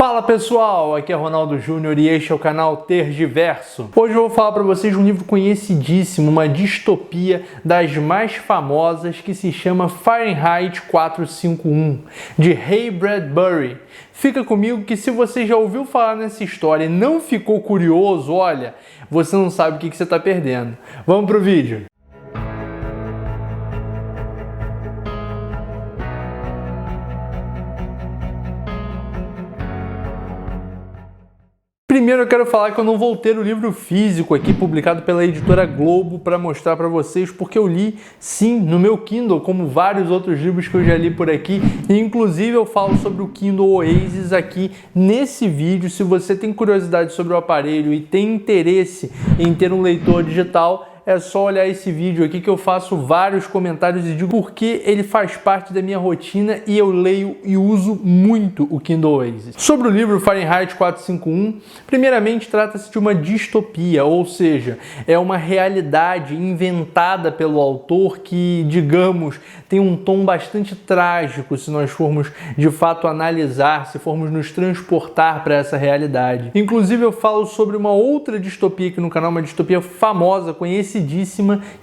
Fala pessoal, aqui é Ronaldo Júnior e este é o canal Tergiverso. Hoje eu vou falar para vocês de um livro conhecidíssimo, uma distopia das mais famosas que se chama Fahrenheit 451, de Ray Bradbury. Fica comigo que se você já ouviu falar nessa história e não ficou curioso, olha, você não sabe o que você está perdendo. Vamos pro vídeo. Primeiro eu quero falar que eu não vou ter o livro físico aqui publicado pela editora Globo para mostrar para vocês, porque eu li sim no meu Kindle, como vários outros livros que eu já li por aqui, e inclusive eu falo sobre o Kindle Oasis aqui nesse vídeo. Se você tem curiosidade sobre o aparelho e tem interesse em ter um leitor digital, é só olhar esse vídeo aqui que eu faço vários comentários e digo porque ele faz parte da minha rotina e eu leio e uso muito o Kindle Oasis. Sobre o livro Fahrenheit 451, primeiramente trata-se de uma distopia, ou seja, é uma realidade inventada pelo autor que, digamos, tem um tom bastante trágico se nós formos de fato analisar, se formos nos transportar para essa realidade. Inclusive eu falo sobre uma outra distopia aqui no canal, uma distopia famosa, conhecidíssima,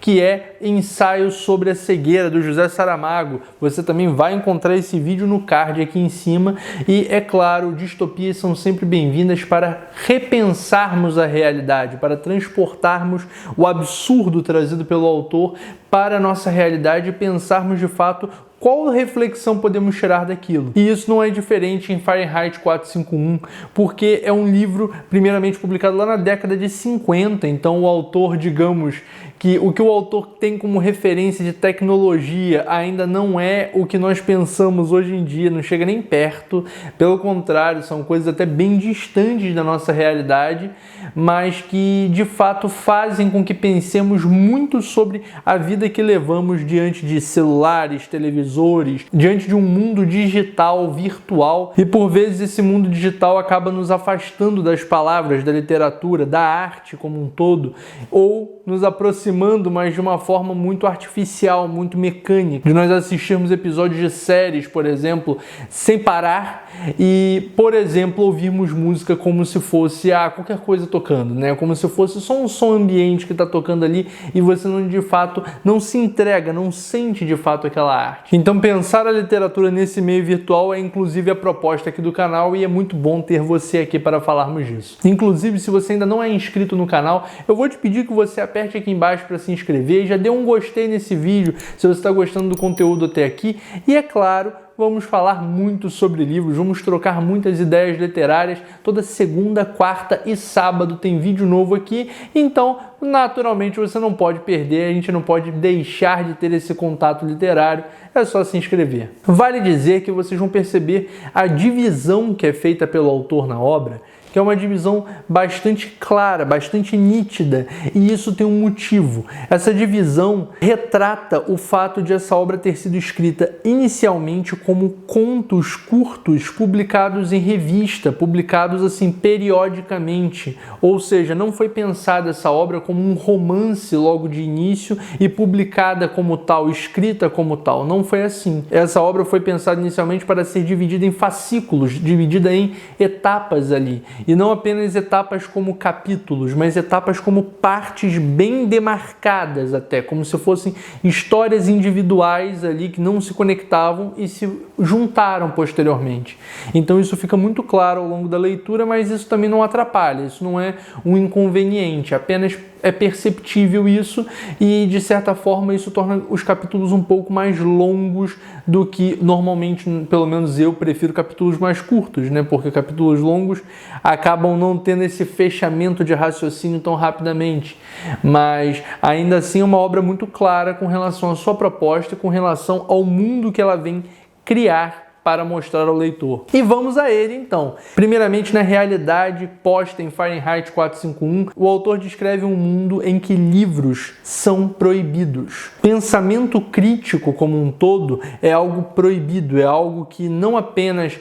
que é Ensaio sobre a Cegueira, do José Saramago. Você também vai encontrar esse vídeo no card aqui em cima. E, é claro, distopias são sempre bem-vindas para repensarmos a realidade, para transportarmos o absurdo trazido pelo autor para a nossa realidade e pensarmos, de fato, qual reflexão podemos tirar daquilo? E isso não é diferente em Fahrenheit 451, porque é um livro primeiramente publicado lá na década de 50, então o autor, digamos, que o que o autor tem como referência de tecnologia ainda não é o que nós pensamos hoje em dia, não chega nem perto, pelo contrário, são coisas até bem distantes da nossa realidade, mas que de fato fazem com que pensemos muito sobre a vida que levamos diante de celulares, televisores, diante de um mundo digital, virtual, e por vezes esse mundo digital acaba nos afastando das palavras, da literatura, da arte como um todo, ou nos aproximando, mas de uma forma muito artificial, muito mecânica, de nós assistirmos episódios de séries, por exemplo, sem parar e, por exemplo, ouvirmos música como se fosse qualquer coisa tocando, né? Como se fosse só um som ambiente que está tocando ali e você não, de fato, não se entrega, não sente de fato aquela arte. Então pensar a literatura nesse meio virtual é inclusive a proposta aqui do canal e é muito bom ter você aqui para falarmos disso. Inclusive, se você ainda não é inscrito no canal, eu vou te pedir que você aperte aqui embaixo para se inscrever e já dê um gostei nesse vídeo se você está gostando do conteúdo até aqui. E é claro, vamos falar muito sobre livros, vamos trocar muitas ideias literárias. Toda segunda, quarta e sábado tem vídeo novo aqui, então naturalmente você não pode perder, a gente não pode deixar de ter esse contato literário, é só se inscrever. Vale dizer que vocês vão perceber a divisão que é feita pelo autor na obra, que é uma divisão bastante clara, bastante nítida, e isso tem um motivo. Essa divisão retrata o fato de essa obra ter sido escrita inicialmente como contos curtos publicados em revista, publicados assim periodicamente, ou seja, não foi pensada essa obra como um romance logo de início e publicada como tal, escrita como tal, não foi assim. Essa obra foi pensada inicialmente para ser dividida em fascículos, dividida em etapas ali. E não apenas etapas como capítulos, mas etapas como partes bem demarcadas até, como se fossem histórias individuais ali que não se conectavam e se juntaram posteriormente. Então isso fica muito claro ao longo da leitura, mas isso também não atrapalha, isso não é um inconveniente, apenas é perceptível isso e, de certa forma, isso torna os capítulos um pouco mais longos do que normalmente, pelo menos eu prefiro capítulos mais curtos, né? Porque capítulos longos acabam não tendo esse fechamento de raciocínio tão rapidamente. Mas, ainda assim, é uma obra muito clara com relação à sua proposta, com relação ao mundo que ela vem criar para mostrar ao leitor. E vamos a ele então. Primeiramente, na realidade posta em Fahrenheit 451, o autor descreve um mundo em que livros são proibidos. Pensamento crítico como um todo é algo proibido, é algo que não apenas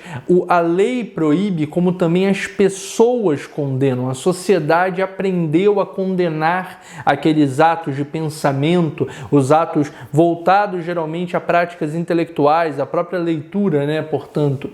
a lei proíbe, como também as pessoas condenam. A sociedade aprendeu a condenar aqueles atos de pensamento, os atos voltados geralmente a práticas intelectuais, a própria leitura, né? Portanto,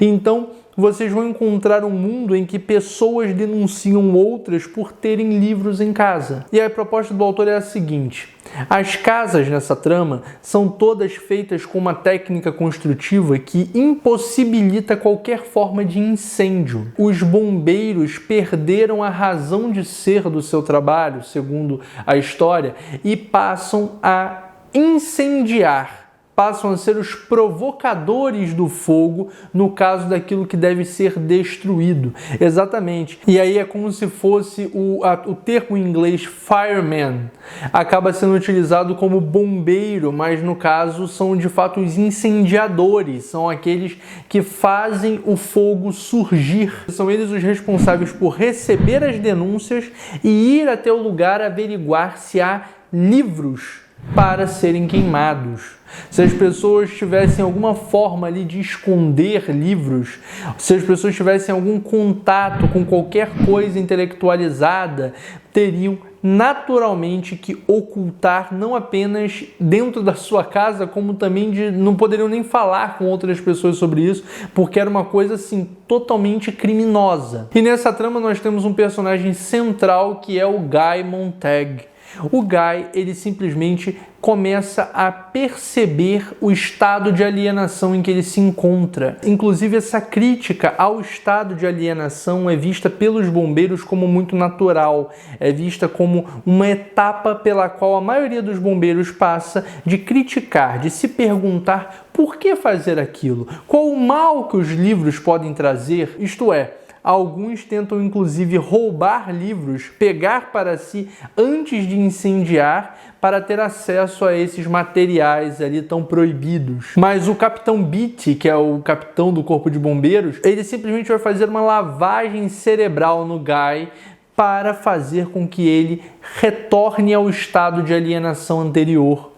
então vocês vão encontrar um mundo em que pessoas denunciam outras por terem livros em casa. E a proposta do autor é a seguinte: as casas nessa trama são todas feitas com uma técnica construtiva que impossibilita qualquer forma de incêndio. Os bombeiros perderam a razão de ser do seu trabalho, segundo a história, e passam a incendiar. Passam a ser os provocadores do fogo no caso daquilo que deve ser destruído. Exatamente. E aí é como se fosse o termo em inglês fireman. Acaba sendo utilizado como bombeiro, mas no caso são de fato os incendiadores. São aqueles que fazem o fogo surgir. São eles os responsáveis por receber as denúncias e ir até o lugar averiguar se há livros para serem queimados. Se as pessoas tivessem alguma forma ali de esconder livros, se as pessoas tivessem algum contato com qualquer coisa intelectualizada, teriam naturalmente que ocultar, não apenas dentro da sua casa, como também não poderiam nem falar com outras pessoas sobre isso, porque era uma coisa assim totalmente criminosa. E nessa trama nós temos um personagem central que é o Guy Montag. O Guy, ele simplesmente começa a perceber o estado de alienação em que ele se encontra. Inclusive, essa crítica ao estado de alienação é vista pelos bombeiros como muito natural, é vista como uma etapa pela qual a maioria dos bombeiros passa de criticar, de se perguntar por que fazer aquilo, qual o mal que os livros podem trazer, isto é, alguns tentam inclusive roubar livros, pegar para si antes de incendiar para ter acesso a esses materiais ali tão proibidos. Mas o Capitão Beatty, que é o capitão do Corpo de Bombeiros, ele simplesmente vai fazer uma lavagem cerebral no Guy para fazer com que ele retorne ao estado de alienação anterior.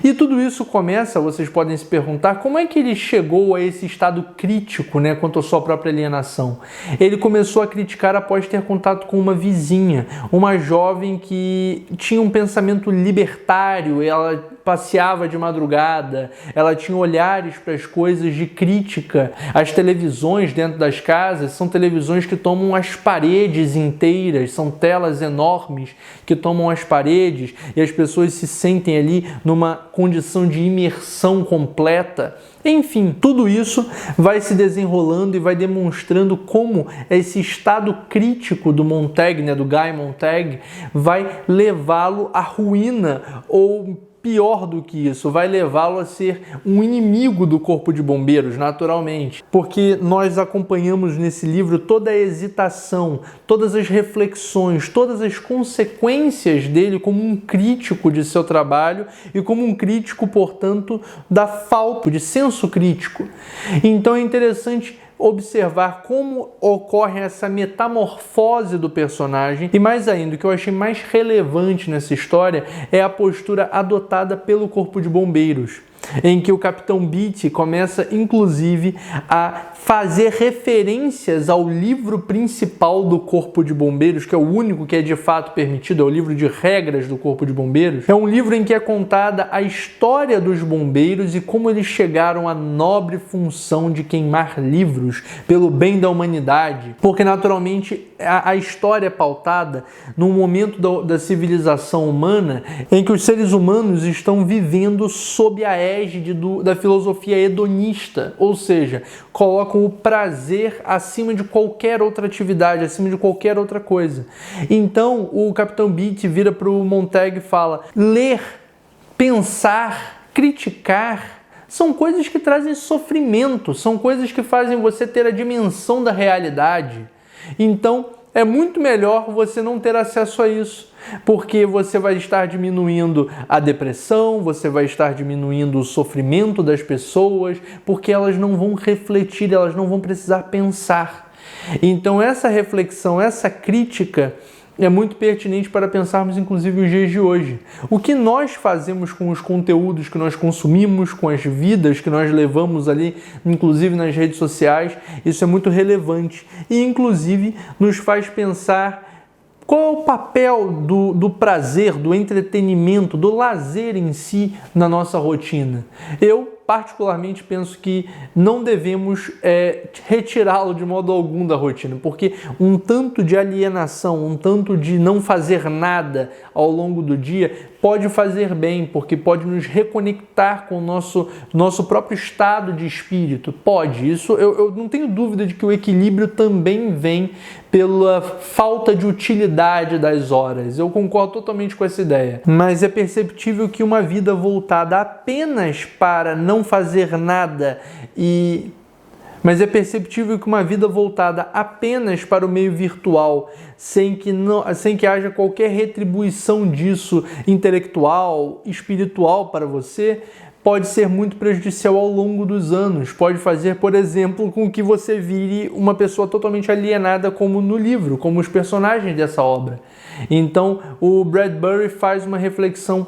E tudo isso começa, vocês podem se perguntar, como é que ele chegou a esse estado crítico, quanto à sua própria alienação? Ele começou a criticar após ter contato com uma vizinha, uma jovem que tinha um pensamento libertário, ela passeava de madrugada, ela tinha olhares para as coisas de crítica. As televisões dentro das casas são televisões que tomam as paredes inteiras, são telas enormes que tomam as paredes e as pessoas se sentem ali numa condição de imersão completa. Enfim, tudo isso vai se desenrolando e vai demonstrando como esse estado crítico do Montag, do Guy Montag, vai levá-lo à ruína ou pior do que isso, vai levá-lo a ser um inimigo do Corpo de Bombeiros, naturalmente. Porque nós acompanhamos nesse livro toda a hesitação, todas as reflexões, todas as consequências dele como um crítico de seu trabalho e como um crítico, portanto, da falta de senso crítico. Então é interessante observar como ocorre essa metamorfose do personagem e, mais ainda, o que eu achei mais relevante nessa história é a postura adotada pelo Corpo de Bombeiros, em que o Capitão Beatty começa, inclusive, a fazer referências ao livro principal do Corpo de Bombeiros, que é o único que é de fato permitido, é o livro de regras do Corpo de Bombeiros. É um livro em que é contada a história dos bombeiros e como eles chegaram à nobre função de queimar livros pelo bem da humanidade, porque naturalmente a história é pautada num momento da civilização humana em que os seres humanos estão vivendo sob a égide da filosofia hedonista, ou seja, colocam o prazer acima de qualquer outra atividade, acima de qualquer outra coisa. Então o Capitão Beatty vira para o Montag e fala: ler, pensar, criticar são coisas que trazem sofrimento, são coisas que fazem você ter a dimensão da realidade. Então é muito melhor você não ter acesso a isso, porque você vai estar diminuindo a depressão, você vai estar diminuindo o sofrimento das pessoas, porque elas não vão refletir, elas não vão precisar pensar. Então essa reflexão, essa crítica é muito pertinente para pensarmos inclusive os dias de hoje. O que nós fazemos com os conteúdos que nós consumimos, com as vidas que nós levamos ali, inclusive nas redes sociais, isso é muito relevante e inclusive nos faz pensar qual é o papel do prazer, do entretenimento, do lazer em si na nossa rotina. Eu particularmente penso que não devemos retirá-lo de modo algum da rotina, porque um tanto de alienação, um tanto de não fazer nada ao longo do dia pode fazer bem, porque pode nos reconectar com o nosso próprio estado de espírito. Pode, isso eu não tenho dúvida de que o equilíbrio também vem pela falta de utilidade das horas. Eu concordo totalmente com essa ideia. Mas é perceptível que uma vida voltada apenas para não fazer nada Mas é perceptível que uma vida voltada apenas para o meio virtual, sem que haja qualquer retribuição disso intelectual, espiritual para você, pode ser muito prejudicial ao longo dos anos. Pode fazer, por exemplo, com que você vire uma pessoa totalmente alienada, como no livro, como os personagens dessa obra. Então, o Bradbury faz uma reflexão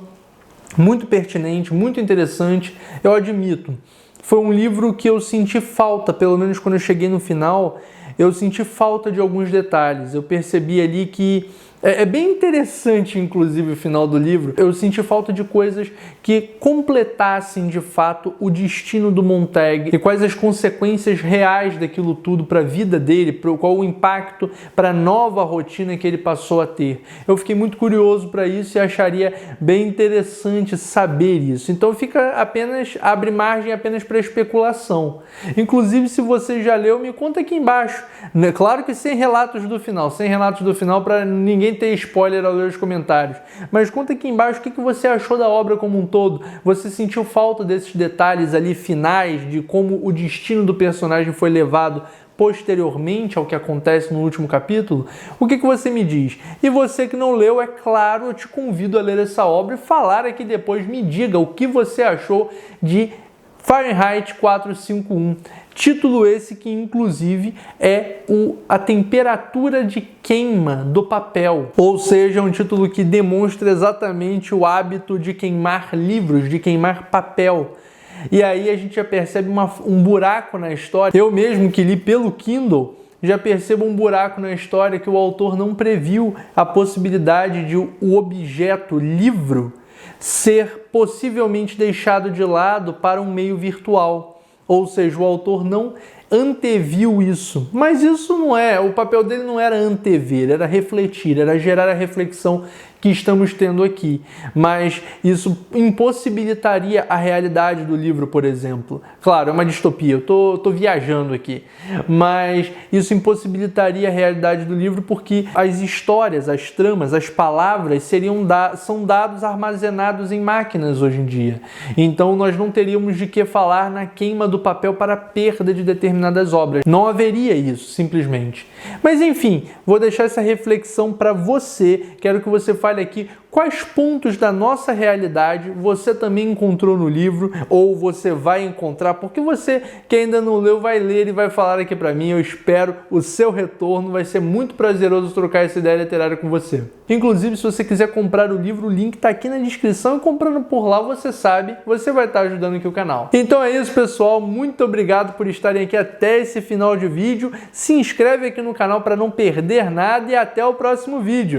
muito pertinente, muito interessante, eu admito. Foi um livro que eu senti falta, pelo menos quando eu cheguei no final, eu senti falta de alguns detalhes. Eu percebi ali que é bem interessante, inclusive, o final do livro. Eu senti falta de coisas que completassem, de fato, o destino do Montag e quais as consequências reais daquilo tudo para a vida dele, qual o impacto para a nova rotina que ele passou a ter. Eu fiquei muito curioso para isso e acharia bem interessante saber isso. Então abre margem apenas para especulação. Inclusive, se você já leu, me conta aqui embaixo. Claro que sem relatos do final para ninguém ter spoiler ao ler os comentários. Mas conta aqui embaixo o que você achou da obra como um todo. Você sentiu falta desses detalhes ali finais, de como o destino do personagem foi levado posteriormente ao que acontece no último capítulo? O que você me diz? E você que não leu, é claro, eu te convido a ler essa obra e falar aqui depois, me diga o que você achou de Fahrenheit 451, título esse que inclusive é a temperatura de queima do papel, ou seja, um título que demonstra exatamente o hábito de queimar livros, de queimar papel. E aí a gente já percebe um buraco na história. Eu mesmo que li pelo Kindle, já percebo um buraco na história que o autor não previu a possibilidade de o objeto livro ser possivelmente deixado de lado para um meio virtual. Ou seja, o autor não anteviu isso. Mas isso o papel dele não era antever, era refletir, era gerar a reflexão que estamos tendo aqui. Mas isso impossibilitaria a realidade do livro, por exemplo. Claro, é uma distopia, eu tô viajando aqui. Mas isso impossibilitaria a realidade do livro porque as histórias, as tramas, as palavras são dados armazenados em máquinas hoje em dia. Então nós não teríamos de que falar na queima do papel para a perda de determinadas obras. Não haveria isso, simplesmente. Mas enfim, vou deixar essa reflexão para você. Quero que você fale aqui quais pontos da nossa realidade você também encontrou no livro ou você vai encontrar, porque você que ainda não leu vai ler e vai falar aqui para mim. Eu espero o seu retorno, vai ser muito prazeroso trocar essa ideia literária com você. Inclusive, se você quiser comprar o livro, o link está aqui na descrição e comprando por lá, você sabe, você vai estar ajudando aqui o canal. Então é isso, pessoal, muito obrigado por estarem aqui até esse final de vídeo. Se inscreve aqui no canal para não perder nada e até o próximo vídeo.